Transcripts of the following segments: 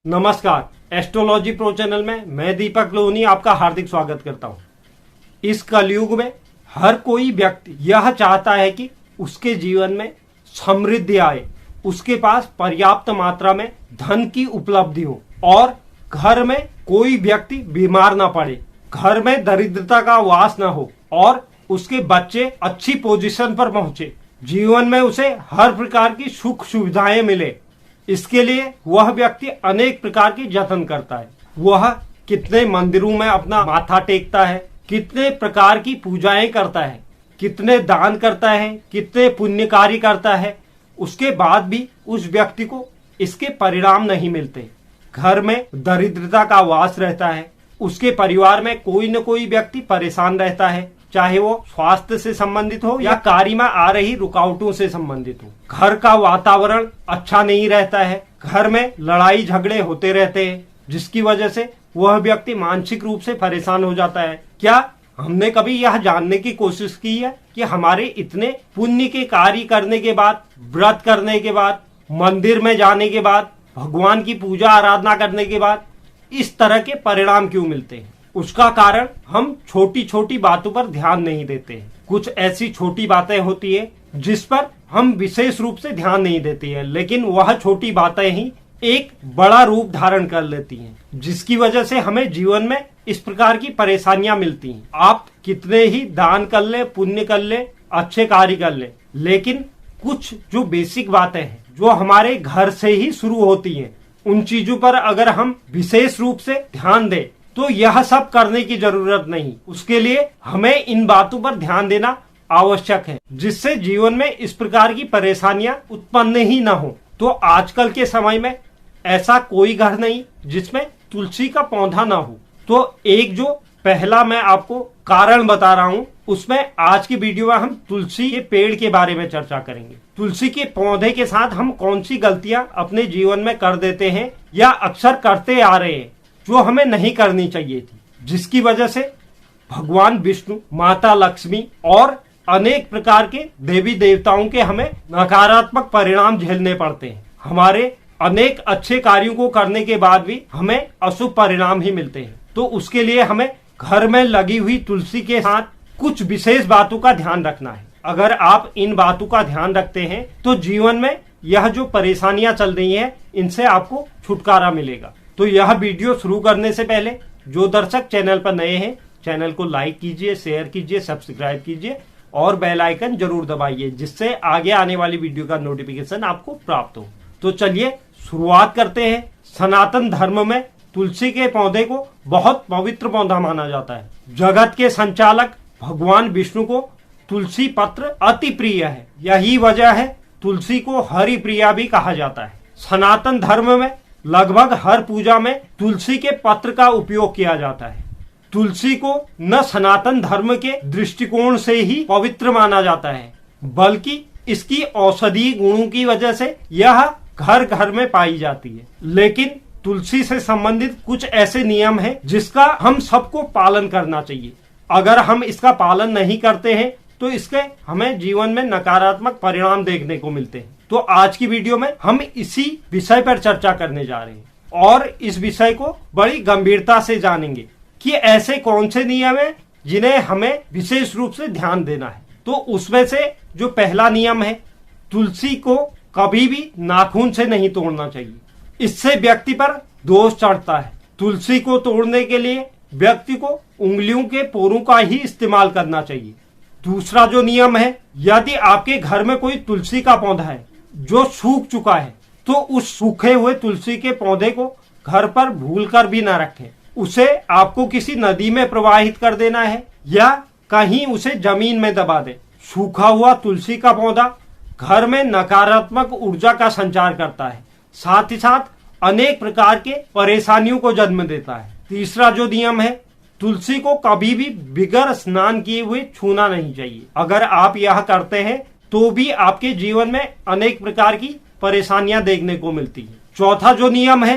नमस्कार, astrology pro channel में मैं दीपक लोहनी आपका हार्दिक स्वागत करता हूं। इस कलयुग में हर कोई व्यक्ति यह चाहता है कि उसके जीवन में समृद्धि आए, उसके पास पर्याप्त मात्रा में धन की उपलब्धि हो और घर में कोई व्यक्ति बीमार ना पड़े, घर में दरिद्रता का वास ना हो और उसके बच्चे अच्छी पोजीशन पर पहुंचे, जीवन में उसे हर प्रकार की सुख सुविधाएं मिले। इसके लिए वह व्यक्ति अनेक प्रकार की जतन करता है। वह कितने मंदिरों में अपना माथा टेकता है, कितने प्रकार की पूजाएं करता है, कितने दान करता है, कितने पुण्य कार्य करता है, उसके बाद भी उस व्यक्ति को इसके परिणाम नहीं मिलते। घर में दरिद्रता का वास रहता है, उसके परिवार में कोई न कोई व्यक्ति परेशान रहता है, चाहे वो स्वास्थ्य से संबंधित हो या कार्य में आ रही रुकावटों से संबंधित हो। घर का वातावरण अच्छा नहीं रहता है, घर में लड़ाई झगड़े होते रहते हैं, जिसकी वजह से वह व्यक्ति मानसिक रूप से परेशान हो जाता है। क्या हमने कभी यह जानने की कोशिश की है कि हमारे इतने पुण्य के कार्य करने के बाद, व्रत करने के बाद, मंदिर में जाने के बाद, भगवान की पूजा आराधना करने के बाद इस तरह के परिणाम क्यों मिलते हैं? उसका कारण हम छोटी छोटी बातों पर ध्यान नहीं देते हैं। कुछ ऐसी छोटी बातें होती है जिस पर हम विशेष रूप से ध्यान नहीं देते हैं, लेकिन वह छोटी बातें ही एक बड़ा रूप धारण कर लेती हैं, जिसकी वजह से हमें जीवन में इस प्रकार की परेशानियां मिलती हैं। आप कितने ही दान कर ले, पुण्य कर ले, अच्छे कार्य कर ले, लेकिन कुछ जो बेसिक बातें हैं जो हमारे घर से ही शुरू होती हैं, उन चीजों पर अगर हम विशेष रूप से ध्यान दें तो यह सब करने की जरूरत नहीं। उसके लिए हमें इन बातों पर ध्यान देना आवश्यक है, जिससे जीवन में इस प्रकार की परेशानियां उत्पन्न ही न हो। तो आजकल के समय में ऐसा कोई घर नहीं जिसमें तुलसी का पौधा ना हो। तो एक जो पहला मैं आपको कारण बता रहा हूं, उसमें आज की वीडियो में हम तुलसी के पेड़ के बारे में चर्चा करेंगे। तुलसी के पौधे के साथ हम कौन सी गलतियां अपने जीवन में कर देते हैं या अक्सर करते आ रहे हैं, जो हमें नहीं करनी चाहिए थी, जिसकी वजह से भगवान विष्णु, माता लक्ष्मी और अनेक प्रकार के देवी देवताओं के हमें नकारात्मक परिणाम झेलने पड़ते हैं। हमारे अनेक अच्छे कार्यों को करने के बाद भी हमें अशुभ परिणाम ही मिलते हैं। तो उसके लिए हमें घर में लगी हुई तुलसी के साथ कुछ विशेष बातों का ध्यान रखना है। अगर आप इन बातों का ध्यान रखते हैं तो जीवन में यह जो परेशानियां चल रही हैं, इनसे आपको छुटकारा मिलेगा। तो यह वीडियो शुरू करने से पहले जो दर्शक चैनल पर नए हैं, चैनल को लाइक कीजिए, शेयर कीजिए, सब्सक्राइब कीजिए और बेल आइकन जरूर दबाइए, जिससे आगे आने वाली वीडियो का नोटिफिकेशन आपको प्राप्त हो। तो चलिए शुरुआत करते हैं। सनातन धर्म में तुलसी के पौधे को बहुत पवित्र पौधा माना जाता है। जगत के संचालक भगवान विष्णु को तुलसी पत्र अति प्रिय है। यही वजह है तुलसी को हरि प्रिया भी कहा जाता है। सनातन धर्म में लगभग हर पूजा में तुलसी के पत्र का उपयोग किया जाता है। तुलसी को न सनातन धर्म के दृष्टिकोण से ही पवित्र माना जाता है, बल्कि इसकी औषधीय गुणों की वजह से यह घर घर में पाई जाती है। लेकिन तुलसी से संबंधित कुछ ऐसे नियम हैं जिसका हम सबको पालन करना चाहिए। अगर हम इसका पालन नहीं करते हैं तो इसके हमें जीवन में नकारात्मक परिणाम देखने को मिलते हैं। तो आज की वीडियो में हम इसी विषय पर चर्चा करने जा रहे हैं और इस विषय को बड़ी गंभीरता से जानेंगे कि ऐसे कौन से नियम हैं जिन्हें हमें विशेष रूप से ध्यान देना है। तो उसमें से जो पहला नियम है, तुलसी को कभी भी नाखून से नहीं तोड़ना चाहिए। इससे व्यक्ति पर दोष चढ़ता है। तुलसी को तोड़ने के लिए व्यक्ति को उंगलियों के पोरों का ही इस्तेमाल करना चाहिए। दूसरा जो नियम है, यदि आपके घर में कोई तुलसी का पौधा है जो सूख चुका है, तो उस सूखे हुए तुलसी के पौधे को घर पर भूलकर भी ना रखें। उसे आपको किसी नदी में प्रवाहित कर देना है या कहीं उसे जमीन में दबा दें। सूखा हुआ तुलसी का पौधा घर में नकारात्मक ऊर्जा का संचार करता है, साथ ही साथ अनेक प्रकार के परेशानियों को जन्म देता है। तीसरा जो नियम है, तुलसी को कभी भी बिगर स्नान किए हुए छूना नहीं चाहिए। अगर आप यह करते हैं तो भी आपके जीवन में अनेक प्रकार की परेशानियां देखने को मिलती हैं। चौथा जो नियम है,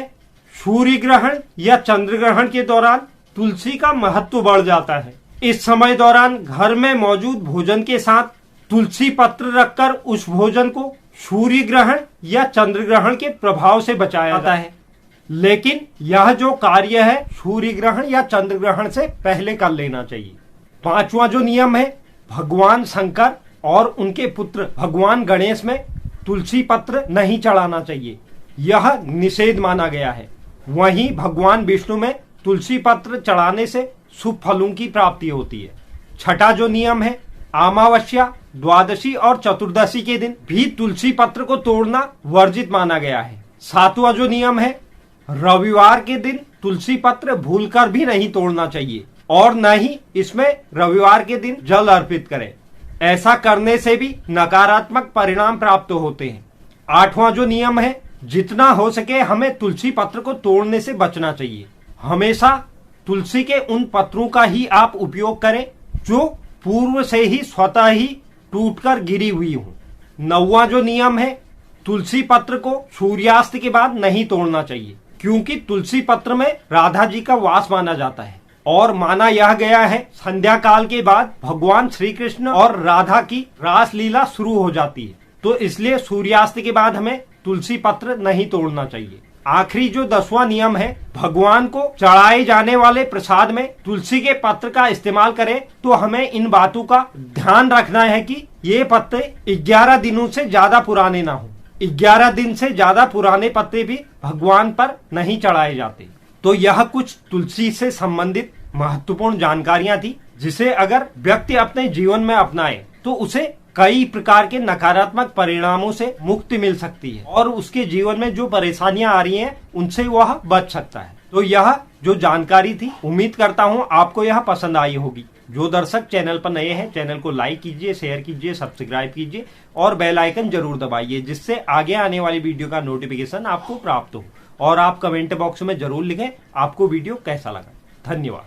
सूर्य ग्रहण या चंद्र ग्रहण के दौरान तुलसी का महत्व बढ़ जाता है। इस समय दौरान घर में मौजूद भोजन के साथ तुलसी पत्र रखकर उस भोजन को सूर्य ग्रहण या चंद्र ग्रहण के प्रभाव से बचाया जाता है। लेकिन यह जो कार्य है सूर्य ग्रहण या चंद्र ग्रहण से पहले कर लेना चाहिए। 5वां जो नियम है, भगवान शंकर और उनके पुत्र भगवान गणेश में तुलसी पत्र नहीं चढ़ाना चाहिए, यह निषेध माना गया है। वहीं भगवान विष्णु में तुलसी पत्र चढ़ाने से शुभ फलों की प्राप्ति होती है। 6वां जो नियम है, अमावस्या, द्वादशी और चतुर्दशी के दिन भी तुलसी पत्र को तोड़ना वर्जित माना गया है। 7वां जो नियम है, रविवार के दिन तुलसी पत्र भूलकर भी नहीं तोड़ना चाहिए और न ही इसमें रविवार के दिन जल अर्पित करें। ऐसा करने से भी नकारात्मक परिणाम प्राप्त होते हैं। 8वां जो नियम है, जितना हो सके हमें तुलसी पत्र को तोड़ने से बचना चाहिए। हमेशा तुलसी के उन पत्रों का ही आप उपयोग करें जो पूर्व से ही स्वतः ही टूटकर गिरी हुई हो। 9वां जो नियम है, तुलसी पत्र को सूर्यास्त के बाद नहीं तोड़ना चाहिए, क्योंकि तुलसी पत्र में राधा जी का वास माना जाता है और माना यह गया है संध्या काल के बाद भगवान श्री कृष्ण और राधा की रासलीला शुरू हो जाती है, तो इसलिए सूर्यास्त के बाद हमें तुलसी पत्र नहीं तोड़ना चाहिए। आखिरी जो 10वां नियम है, भगवान को चढ़ाए जाने वाले प्रसाद में तुलसी के पत्र का इस्तेमाल करें तो हमें इन बातों का ध्यान रखना है कि ये पत्ते 11 दिनों से ज्यादा पुराने ना हो। 11 दिन से ज्यादा पुराने पत्ते भी भगवान पर नहीं चढ़ाए जाते। तो यह कुछ तुलसी से संबंधित महत्वपूर्ण जानकारियां थी, जिसे अगर व्यक्ति अपने जीवन में अपनाए तो उसे कई प्रकार के नकारात्मक परिणामों से मुक्ति मिल सकती है और उसके जीवन में जो परेशानियां आ रही हैं उनसे वह बच सकता है। तो यह जो जानकारी थी, उम्मीद करता हूं आपको यह पसंद आई होगी। जो दर्शक चैनल पर नए हैं, चैनल को लाइक कीजिए, शेयर कीजिए, सब्सक्राइब कीजिए और बेल आइकन जरूर दबाइए, जिससे आगे आने वाली वीडियो का नोटिफिकेशन आपको प्राप्त हो। और आप कमेंट बॉक्स में जरूर लिखें आपको वीडियो कैसा लगा। धन्यवाद।